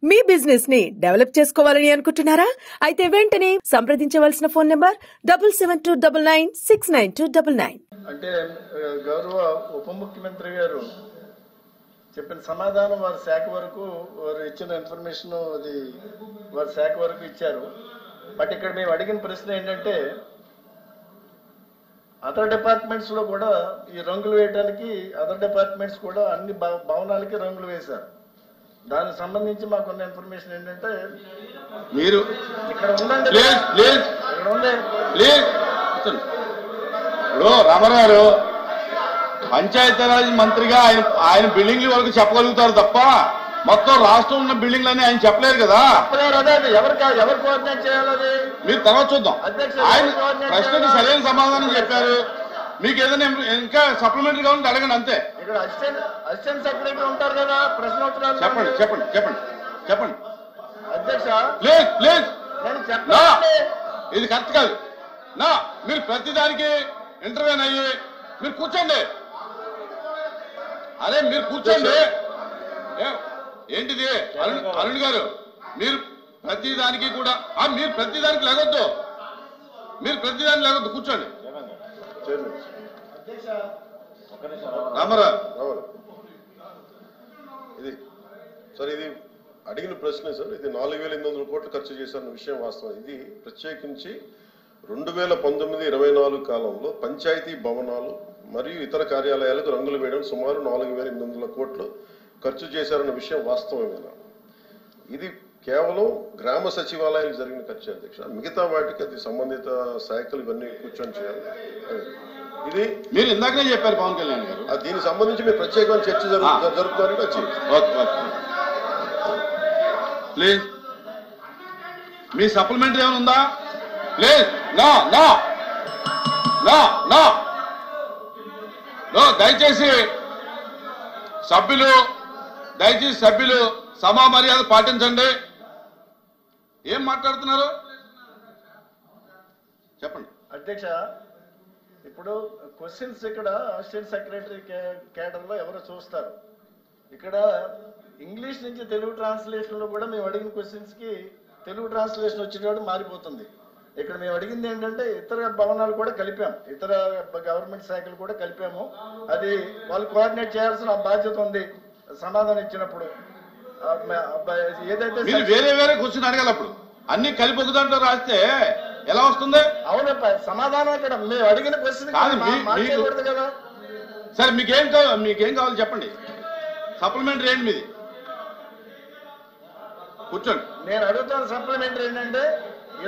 మీ business ని develop చేసుకోవాలని అనుకుంటున్నారా? అయితే వెంటనే సంప్రదించవలసిన ఫోన్ నంబర్ 7729969299. అంటే గౌరవ ఉప ముఖ్యమంత్రి గారు చెప్పిన సమాధానం వారి శాఖ వరకు వారు ఇచ్చిన ఇన్ఫర్మేషన్ అది వారి శాఖ వరకు ఇచ్చారు. బట్ ఇక్కడ మేము అడిగిన ప్రశ్న ఏంటంటే అదర్ డిపార్ట్మెంట్స్ లో కూడా ఈ రంగులు వేయడానికి అదర్ డిపార్ట్మెంట్స్ కూడా అన్ని భవనాలకి రంగులు వేశారు. దానికి సంబంధించి మాకున్న ఇన్ఫర్మేషన్ ఏంటంటే మీరు ఇక్కడ ఉందండి, ఇక్కడ ఉంది. ఇప్పుడు రామారావు పంచాయతీరాజ్ మంత్రిగా ఆయన బిల్డింగ్ల వరకు చెప్పగలుగుతారు తప్ప మొత్తం రాష్ట్రం ఉన్న బిల్డింగ్లన్నీ ఆయన చెప్పలేరు కదా. అదే ఎవరు కోఆర్డినేట్ చేయాలి మీరు తర్వాత చూద్దాం. ఆయన ప్రశ్నకి సరైన సమాధానం చెప్పారు. మీకు ఏదైనా ఇంకా సప్లిమెంటరీ కావాలంటే అడగండి అంతే. ఇక్కడ అసిస్టెంట్ సెక్రటరీ ఉంటారు కదా, ప్రశ్నోత్తరాలు చెప్పండి చెప్పండి చెప్పండి చెప్పండి. అధ్యక్ష లేదు నేను చెప్పండి, ఇది కరెక్ట్ కాదు. మీరు ప్రతిదానికి ఇంటర్వ్యూన్ అయ్యి మీరు కూర్చోండి. అరే మీరు కూర్చోండి. ఏంటిది అరుణ్ గారు, మీరు ప్రతిదానికి కూడా మీరు ప్రతిదానికి లేగొద్దు, కూర్చోండి. రామారావు ఇది సార్, ఇది అడిగిన ప్రశ్నే సార్. ఇది 4,800 కోట్లు ఖర్చు చేశారన్న విషయం వాస్తవం. ఇది ప్రత్యేకించి 2019-24 కాలంలో పంచాయతీ భవనాలు మరియు ఇతర కార్యాలయాలకు రంగులు వేయడం సుమారు 4,800 కోట్లు ఖర్చు చేశారన్న విషయం వాస్తవమేనా? ఇది కేవలం గ్రామ సచివాలయాలు జరిగిన ఖర్చు అధ్యక్ష. మిగతా వాటికి అది సంబంధిత శాఖలు ఇవన్నీ కూర్చొని చేయాలి. ఇది మీరు ఇందాకనే చెప్పారు పవన్ కళ్యాణ్ గారు. దీనికి సంబంధించి మీరు ప్రత్యేకమైన చర్చ జరుపుతారంటే వచ్చి ప్లీజ్ మీ సప్లిమెంటరీ ఏమైనా ఉందా? ప్లీజ్ దయచేసి సభ్యులు సమా మర్యాద పాటించండి. ఏం మాట్లాడుతున్నారు చెప్పండి. అధ్యక్ష, ఇప్పుడు క్వశ్చన్స్ ఇక్కడ అసిస్టెంట్ సెక్రటరీ కేడర్ లో ఎవరో చూస్తారు. ఇక్కడ ఇంగ్లీష్ నుంచి తెలుగు ట్రాన్స్లేషన్ లో కూడా మేము అడిగిన క్వశ్చన్స్ కి తెలుగు ట్రాన్స్లేషన్ వచ్చేటప్పుడు మారిపోతుంది. ఇక్కడ మేము అడిగింది ఏంటంటే ఇతర భవనాలు కూడా కలిపాం, ఇతర గవర్నమెంట్ శాఖలు కూడా కలిపాము. అది వాళ్ళు కోఆర్డినేట్ చేయాల్సిన బాధ్యత ఉంది. సమాధానం ఇచ్చినప్పుడు ఏదైతే వేరే క్వశ్చన్ అడగాలి. అప్పుడు అన్ని కలిపి ఒక దాంట్లో రాస్తే ఎలా వస్తుంది? అవును, సమాధానం ఇక్కడ మేము అడిగిన క్వశ్చన్ మార్చేయకూడదు కదా. సరే మీకేం కావాలి చెప్పండి. సప్లిమెంటరీ ఏంటి మీది? కూర్చోండి. నేను అడుగుతాను సప్లిమెంటరీ ఏంటంటే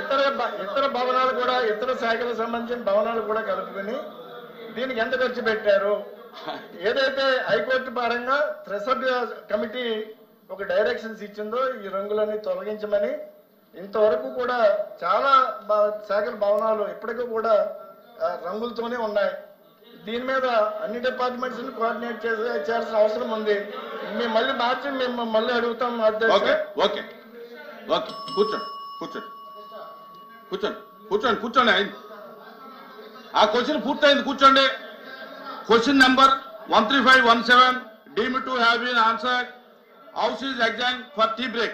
ఇతర భవనాలు కూడా, ఇతర శాఖలకు సంబంధించిన భవనాలు కూడా కలుపుకొని దీనికి ఎంత ఖర్చు పెట్టారు? ఏదైతే హైకోర్టు పరంగా త్రిసభ్య కమిటీ ఒక డైరెక్షన్స్ ఇచ్చిందో ఈ రంగులన్నీ తొలగించమని, ఇంతవరకు కూడా చాలా శాఖల భవనాలు ఇప్పటికీ కూడా రంగులతోనే ఉన్నాయి. దీని మీద అన్ని డిపార్ట్మెంట్స్ ని కోఆర్డినేట్ చేయాల్సిన అవసరం ఉంది. మేము మళ్ళీ మార్చి మేము మళ్ళీ అడుగుతాం అధ్యక్ష. కూర్చోండి. ఆ క్వశ్చన్ పూర్తయింది. కూర్చోండి. Question number 13517 deemed to have been answered. House is adjourned for tea break.